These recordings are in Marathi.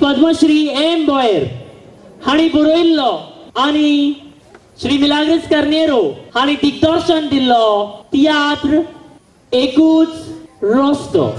पद्मश्री एम बॉयर हाणी बरयल्लो आनी श्री मिलाग्रेस कार्नेरो हाणी दिग्दर्शन दिल्लो तियात्र एकूच रस्तो.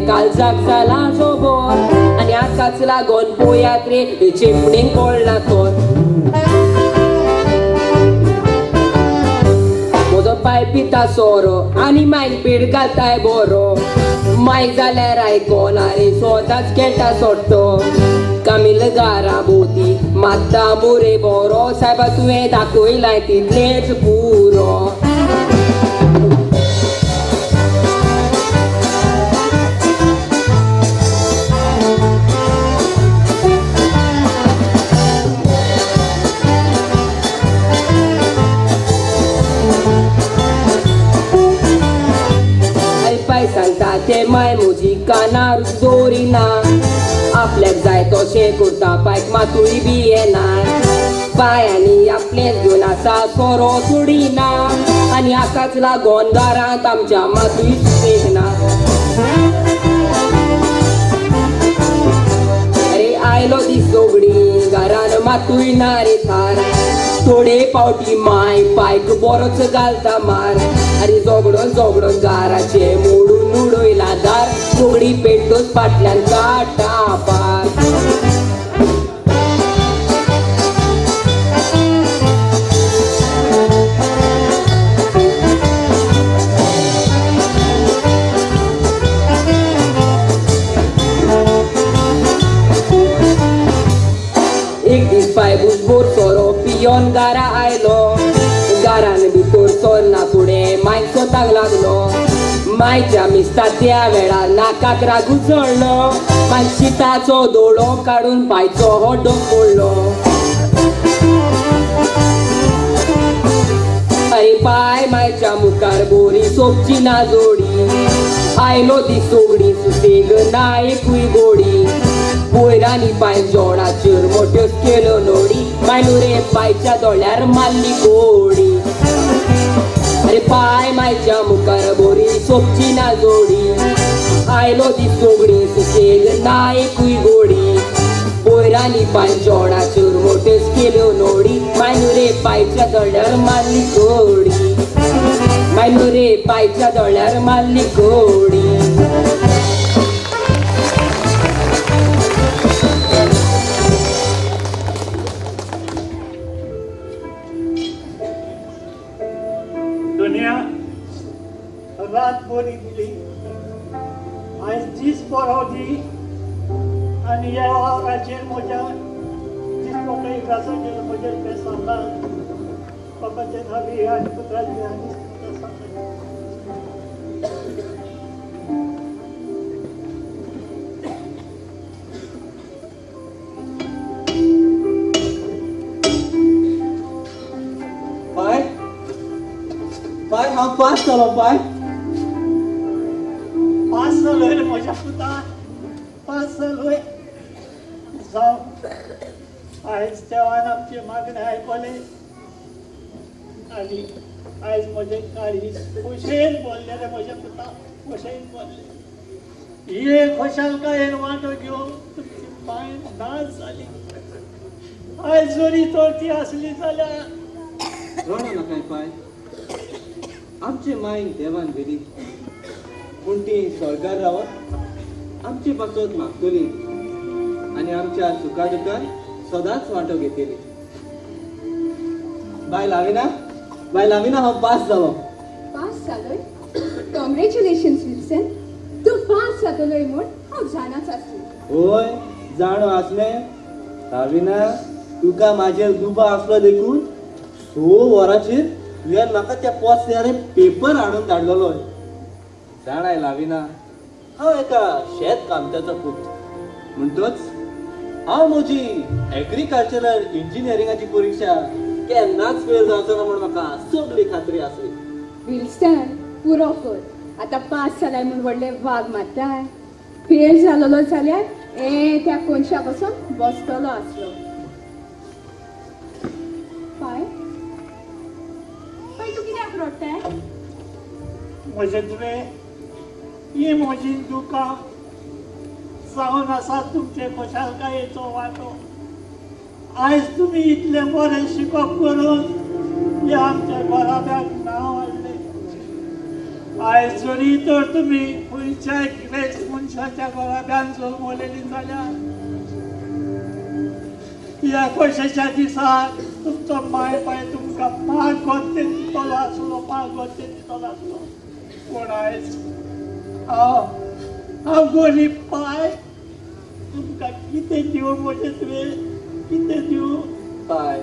काळजाक जाला सोबोर आनी आकाच लागोन पोयात रे चिमणींक पडला तोर. म्हजो पाय पिता सोरो आनी मायक पीड घालताय बरो. मायक जाल्यार आयकोन आनी स्वताच खेळटा सोडटो. कामिल गारा भोवती मात्ता मोरे बरो सायबा तुवें दाखयलाय तितलेच पुरो सांगता ते माय म्हजी कानार दोरिना आपल्याक जाय तशें करता पायक मातूय बी येना पायांनी आपलेच घेवन आसा सोरो सोडिना आनी हाकाच लागोन दारांत आमच्या मातूय सुसेगना अरे आयलो दीस सोगडी घरान मातूय ना रे थार थोडे पावटी माय पायक बरोच घालता मार अरे जोगडोन जोगडोन गाराचे मोडून उडयला दार फुगडी पेटोच फाटल्यान काटा पार एक दीस पायबूस बोर सोरो पियोन गारा आयलो गारान भितर सोरना फुडें मायक सोताक लागलो मायच्या मिस्ता त्या वेळार नाकाक रागू चडलो माय शिताचो दोळो काडून पायचो होड्डो पडलो अरे पाय मायच्या मुखार बोरी सोपची ना जोडी आयलो ती सोगडी सुसेग ना एकूय गोडी पोयरांनी पाय जोडाचेर मोठ्यो केलो नोडी मायनुरे पायच्या दोळ्यार मारली गोडी अरे पाय मायच्या मुखार बोरी सोपची ना जोडी आयलो ती सोगडी सुसेग ना एकूय गोडी पोयरांनी पाय जोडाचेर मोठ्यो केल्यो नोडी मायनुरे पायच्या दोळ्यार मारली गोडी मायनुरे पायच्या दोळ्यार मारली गोडी रात बरी दिली आयज दीस बरो दी आनी ह्या वावराचेर म्हज्या दिसपट्टे ग्रासाचेर म्हजेर बेसारला बापाचे धावी आनी पुत्राचे आनी पाय पाय हांव पास जालो पाय पास जालोय रे म्हज्या पुता पास जालोय जावं आयज देवान आमचे मागणे आयकले आनी आयज म्हजे काळी खोशेन बोल्ले रे म्हज्या पुता खोशेन बोल्ले हे खोशालकायेन वांटो घेवन तुमची पांय नाच जाली आयज जरी तोरती आसली जाल्यार रडो नाकाय पाय आमचे मायक देवान दिली पूण ती स्वर्गार रावत आमची पासत मागतली आनी आमच्या सुखा दुखान सदांच वांटो घेतली बाय लाविना हांव पास जालो पास जालोय कॉंग्रॅच्युलेशन्स विल्सन तूं पास जातलोय म्हूण हांव जाणाच आसली होय जाणो आसलें लाविना तुका म्हाजेर दुबा आसलो देखून 6 वरांचेर तुवें म्हाका त्या पोस्त्यार पेपर हाडून धाडलेलो जाणाय लाविना हांव एका शेत कामत्याचो पूत म्हणटोच हांव म्हजी एग्रीकल्चरल इंजिनियरिंगाची परीक्षा केन्नाच फेल जावचो ना म्हण म्हाका सगळी खात्री आसली विल्सन पुरो कर आतां पास जालाय म्हूण व्हडले वाग मारताय फेल जालोलो जाल्यार त्या कोनशा बसून बसतलो आसलो पाय तूं कित्याक रडटाय म्हजे तुवें ही म्हजी दुकां जावन आसा तुमचे खोशालकायेचो वांटो आयज तुमी इतलें बरें शिकप करून हे आमच्या घराब्याक नांव हाडलें आयज जरी तर तुमी खंयच्याय गिरेस्त मनशाच्या घराब्यान जल्मलेलीं जाल्यार ह्या खोशेच्या दिसाक तुमचो माय पाय तुमकां पागोते दितलो आसलो पागोते दितलो आसलो पूण आयज हांव गरीब पाय तुमकां कितें दिवं म्हजें तुवें कितें दिवं बाय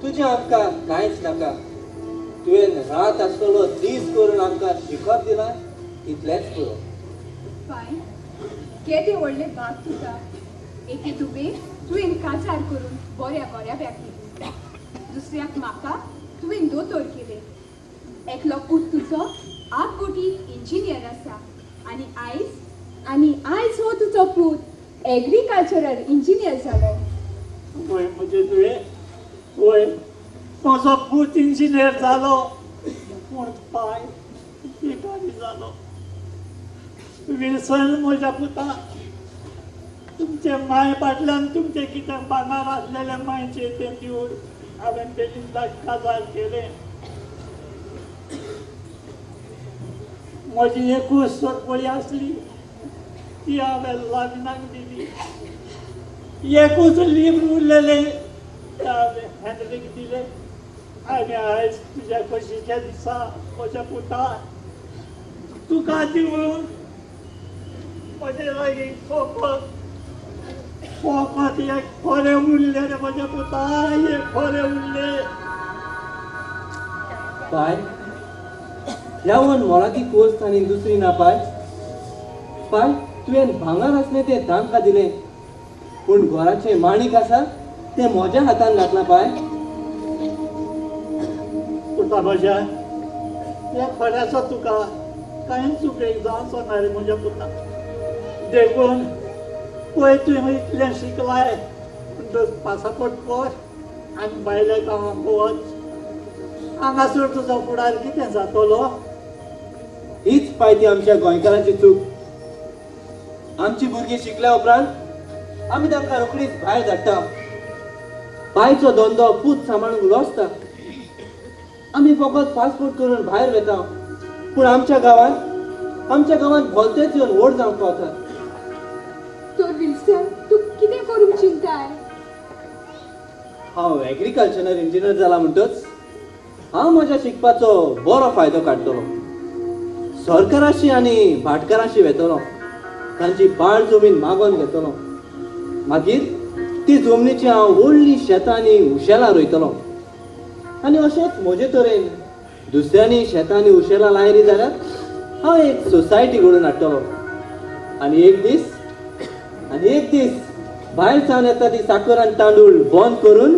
तुजें आमकां कांयच नाका तुवें रात आसतलो दीस करून आमकां शिकप दिला इतलेंच पुरो बाय केदे व्हडले बाग तुका एके तुवें तुवें काजार करून बऱ्या बऱ्या व्याकली दुसऱ्याक म्हाका तुवें दोतोर केले एकलो पूत तुजो आगोटी इंजिनियर आसा आनी आयज हो तुजो पूत एग्रीकल्चरल इंजिनियर जालो वय म्हणजे तुवें वय म्हजो पूत इंजिनियर जालो पूण पाय भिकारी जालो विल्सन म्हज्या पुता तुमचे माय फाटल्यान तुमचे कितें भांगर आसलेले मायचे तें दिवन हांवें बेगिनदां काजार केलें म्हजी एकूच सोडपळी आसली ती हांवें लग्नाक दिली एकूच लीब उरलेलें तें हांवें हेन्रीक दिलें आनी आयज तुज्या खोशेच्या दिसा म्हज्या पुता तुका दिवन म्हजे लागीं फकत एक खोरें उरलें रे म्हज्या पुता एक खोरें उरलें पाय ह्यावन मोलाची कोस्त आनी दुसरी ना पाय पाय तुवें भांगर आसलें तें तांकां दिलें पूण घराचे माणीक आसा तें म्हज्या हातान घातलां पाय पुता म्हज्या ह्या खोऱ्याचो तुका कांयच उपेग जावचो ना रे म्हज्या पुता देखून पळय तुवें इतलें शिकलाय पासापोर्ट कर आनी भायल्या गांवांक वच हांगासर तुजो फुडार कितें जातलो हीच पाय ती आमच्या गोंयकारांची चूक आमची भुरगीं शिकल्या उपरांत आमी तांकां रोखडीच भायर धाडटा बायचो धंदो पूत सांबाळूंक लोसता आमी फकत पासपोर्ट करून भायर वेता पूण आमच्या गांवांत भलतेच येवन वोट जावंक पावता तर विल्सन तूं कितें करूंक चिंताय हांव एग्रीकल्चरल इंजिनियर जाला म्हणटच हांव म्हज्या शिकपाचो बरो फायदो काडटलो सरकाराशी आनी भाटकाराशी वेतलो तांची बाळ जमीन मागोवन घेतलो मागीर ती जमनीची हांव व्हडली शेतां आनी उशेलां रोयतलो आनी अशेंच म्हजे तरेन दुसऱ्यांनी शेतां आनी उशेलां लायली जाल्यार हांव एक सोसायटी घडोवन हाडटलो आनी एक दीस भायर सावन येता ती साकर आनी तांदूळ बंद करून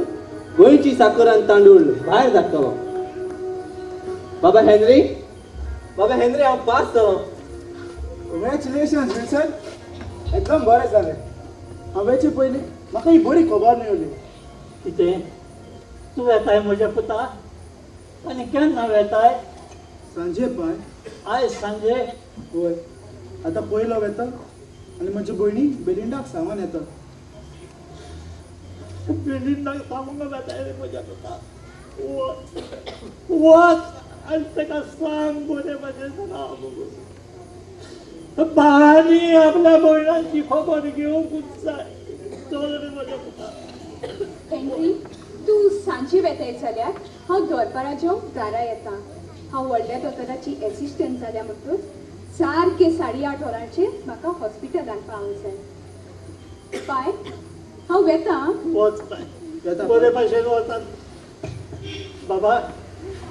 गोंयची साकर आनी तांदूळ भायर धाडटलो बाबा हेनरी हांव पास जालो कॉंग्रॅच्युलेशन्स विल्सन एकदम बरें जालें हांवेचे पयलीं म्हाका ही बरी खबर मेळ्ळी कितें तूं येताय म्हज्या पुता आनी केन्ना वेताय सांजे पाय आयज सांजे होय आतां पयलो वेता आनी म्हज्या भयणी बेलिंडाक सामान येता बेलिंडाक सामको वेताय रे म्हज्या पुता वच आनी ताका सांग बरें म्हजें राव भावांनी आपल्या भयणांची खबर घेवंकूच जाय चल रे म्हज्या पुता हेनरी तूं सांजे वेताय जाल्यार हांव दरबारा जेवंक घरा येता हांव व्हडल्या दोतोराची एसिस्टंट जाल्या म्हणटूच सारके 8:30 वरांचेर म्हाका हॉस्पिटलांत पावूंक जाय पाय हांव वेता वच बाय बरे भाशेन वचात बाबा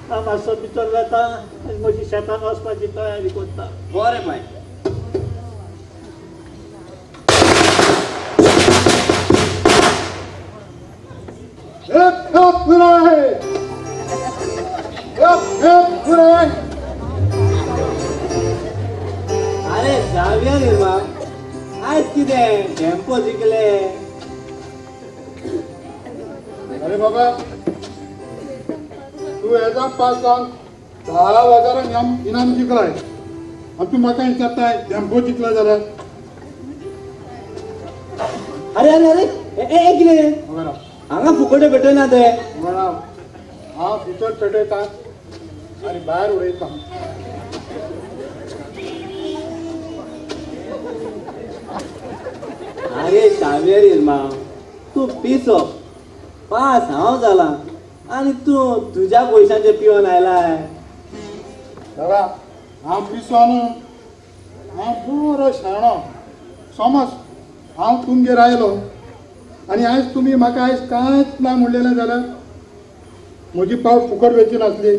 हांव मातसो भितर वेता आनी म्हजी शेतान वचपाची तयारी करता बरें पाय अरे जावया निर्मा आयज कितें टेम्पो जिखले अरे बाबा तू हेजा पास जावन 10,000 इनाम जिखलाय आनी तूं म्हाका विचारताय टेम्पो जिखला जाल्यार अरे ए कितें हांगा फुकट भेटना ते हांव भितर पेटयता आनी भायर उडयता अरे शावेर निर्मा तू पिसो पास हांव जाला आनी तू तुज्या पयशांचे पिवन आयलाय दादा हांव पिसो न्हू हांव बरो शाणो समज हांव तुमगेर आयलो आनी आयज तुमी म्हाका आयज कांयच ना म्हणलेलें जाल्यार म्हजी पावट फुकट वेची नासली.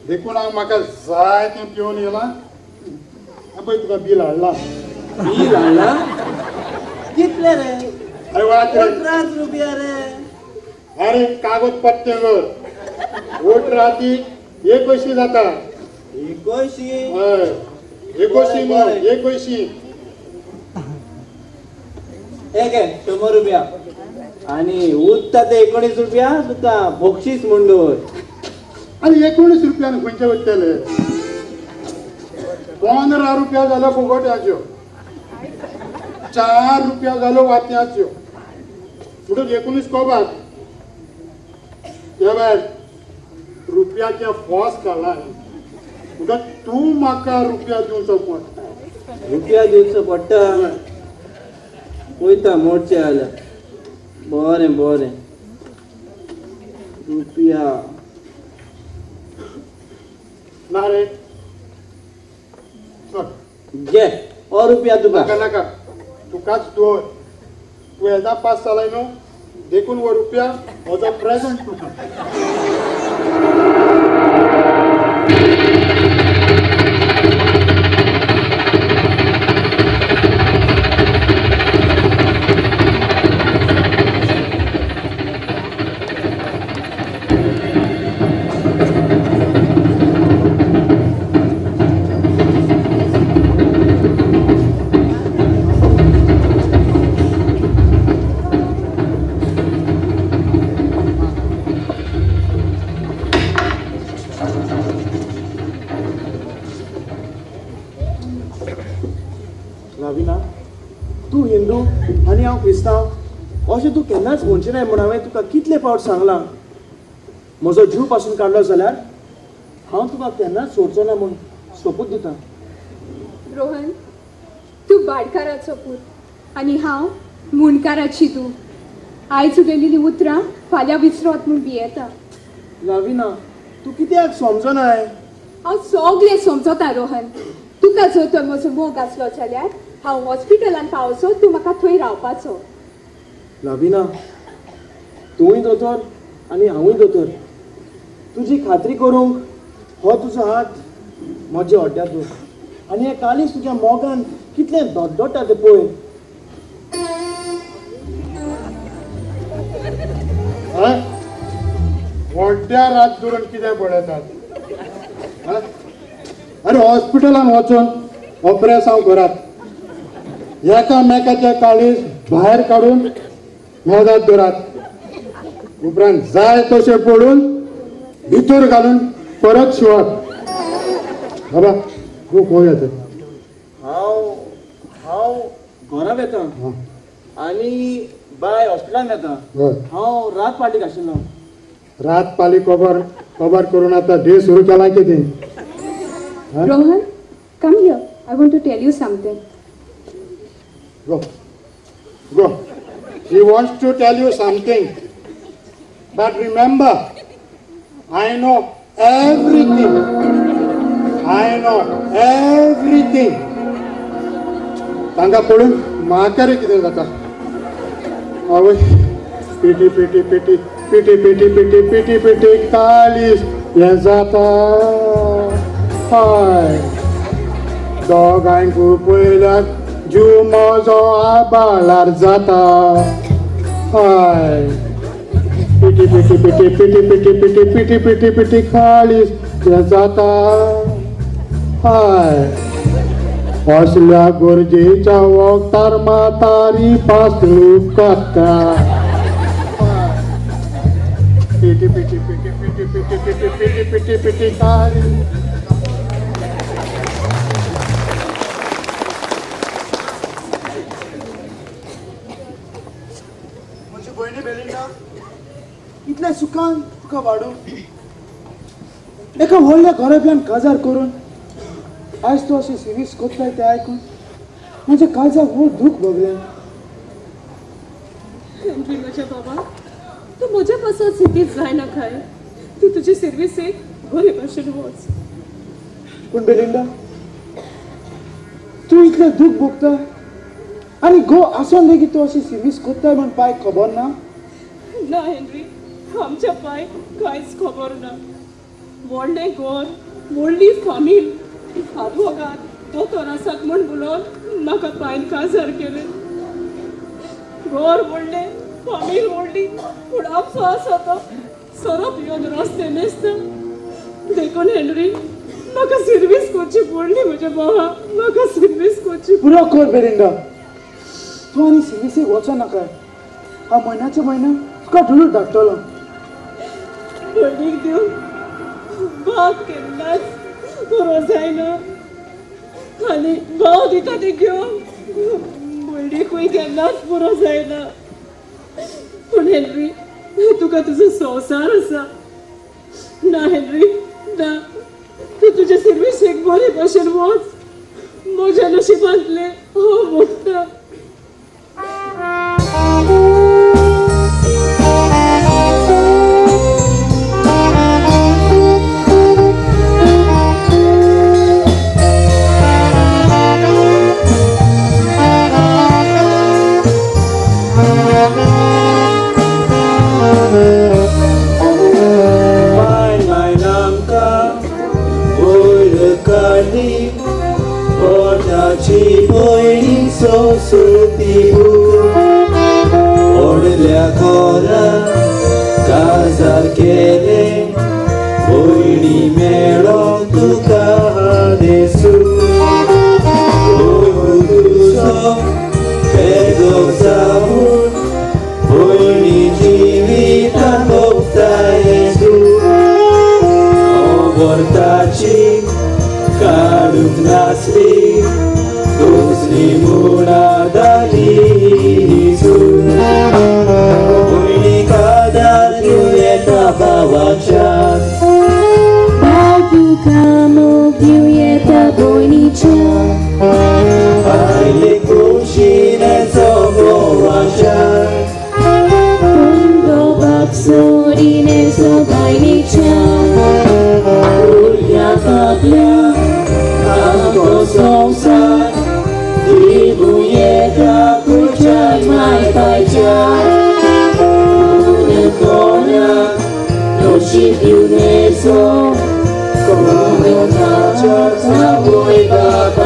देखून हांव म्हाका जाय तें पिवन येयलां. पळय तुका बील हाडलां. बिल हाडला कितले रे? अरे वाच रे. 15 रुपया रे. अरे कागद पत्ते कर. वोट राती 21 जाता. 21. हय 21 न्हू 21. हे घे 100 रुपया आणि उरता ते 19 रुपया तुका बक्षीस म्हूण दवर. आनी 19 रुपयान खंयचे वयतले? 15 रुपया जालो फुगोट्याच्यो, 4 रुपया जालो वात्याच्यो, म्हणून 19 कोबार. हे बाय रुपयाचे फॉस काडला म्हणून तूं म्हाका रुपया दिवचो पडटा. रुपया दिवचो पडटा. वयता मोडचे जाल्यार. बरें बरें. रुपया ना रे. घे हो रुपया तुका. नाका नाका तुकाच दवर. तूं येदा पास जालाय न्हू देखून हो रुपया म्हजो प्रेझेंट तुका. राविना, तू हिंदू आनी हांव क्रिस्तांव अशें तूं केन्नाच म्हणचें नाय म्हूण हांवें तुका कितले फावट सांगलां. म्हजो जीव पासून काडलो जाल्यार हांव तुका केन्नाच सोडचो ना म्हूण सोपूत दिता. रोहन, तूं भाटकाराचो पूत आनी हांव मुणकाराची तूं. आयज उलयलेलीं उतरां फाल्यां विसरत म्हूण भियेता. राविना, तूं कित्याक समजनाय? हांव सगळें समजता रोहन. तुका जर तर म्हजो मोग आसलो जाल्यार हांव हॉस्पिटलान पावसो तूं म्हाका थंय रावपाचो. लाविना, तूंय दोतोर आनी हांवूय दोतोर. तुजी खात्री करूंक हो तुजो हात म्हज्या हड्ड्यार दवर आनी हे कालीच तुज्या मोगान कितलें दोड्डोडटा तें पळय. व्हड्ड्या रात धरून कितें पळयतात? अरे हॉस्पिटलान वचून ऑपरेशन करात. एकामेकाचे काळीज भायर काडून मेदात धरात. उपरांत जाय तशें पडून भितर घालून परत शिवात. बाबा तूं खंय येता? हांव घरा येता आनी बाय हॉस्पिटलान येता. हांव रात पार्टीक आशिल्लो. रात पाली कबर करून आता डे सुरू केला किती? Rohan, come here. I want to tell you something. Go. He wants to tell you something. But remember, I know everything. तांकां पडून म्हाका रे कितें जाता? आवय पिटी पिटी पिटी पिटी पिटी पिटी पिटी पिटी कालीस हें जाता. हय दोगांयक पयल्यार जीव म्हजो आबाळार जाता. हय पिटी पिटी पिटी पिटी पिटी पिटी पिटी पिटी पिटी काळीस हें जाता. हय असल्या गरजेच्या वखदार म्हातारी पासलूक काडटा. पिटी पिटी पिटी पिटी पिटी पिटी पिटी पिटी पिटी काळीस. इतल्या सुखान तुका वाडून एका व्हडल्या घरांतल्यान काजार करून आयज तूं अशें सिरीयस कोत्ताय तें आयकून म्हज्या काळजाक व्हड दूख भोगलें. हेनरी म्हज्या बाबा, तूं म्हज्या पासून सिटीच जायना काय. तूं तुजे सर्विसेक बरे भाशेन वच. पूण बेलिंडा, तूं इतलें दूख भोगता आनी घो आसून लेगीत तूं अशी सर्वीस कोत्ताय म्हण पाय खबर ना? ना हेनरी, आमच्या पाय कांयच खबर ना. व्हडलें घर, व्हडली फामील, आदवोगाद दोतोर आसात म्हण उलोवन म्हाका पांयन काजार केले. घर व्हडलें, फामील व्हडली, पूण आमचो आसा तो सोरोप येवन रस्ते न्हेसता. देखून हेनरी, म्हाका सर्वीस करची पडली. म्हज्या भावा, म्हाका सर्वीस करची. पुरो कर बेरिंडा, तूं आनी सर्विसेक वचो नाका. हांव म्हयन्याच्या म्हयन्या तुका डुलूर धाडटलो. व्हडलीक दिवन भाव केन्नाच बरो जायना आनी भाव दिता ते घेवन व्हडलीकूय केन्नाच बरो जायना. पूण हेनरी, तुका तुजो संवसार आसा. ना हेनरी, ना, तूं तुज्या सर्विसेक बरे भशेन वच. म्हज्या नशिबांतले हांव भोगता. Ci voi sosutiu Orlea cora Casar chele Voi mero tu cade su Voi so Pego sabur Voi divita Nopta Jesu Obortaci Kaduk nasli Dozni muna dalizu Ujni kadar Gjujeta bawačan Bagu kamo Gjujeta bojničan Ajde kućine zobovačan Pungo baksorine zobajničan Ulja kaplja Kako somsar Dibujeta kućaj majtajčan Une konja Noći pjunezo Kome tača Zavoj baba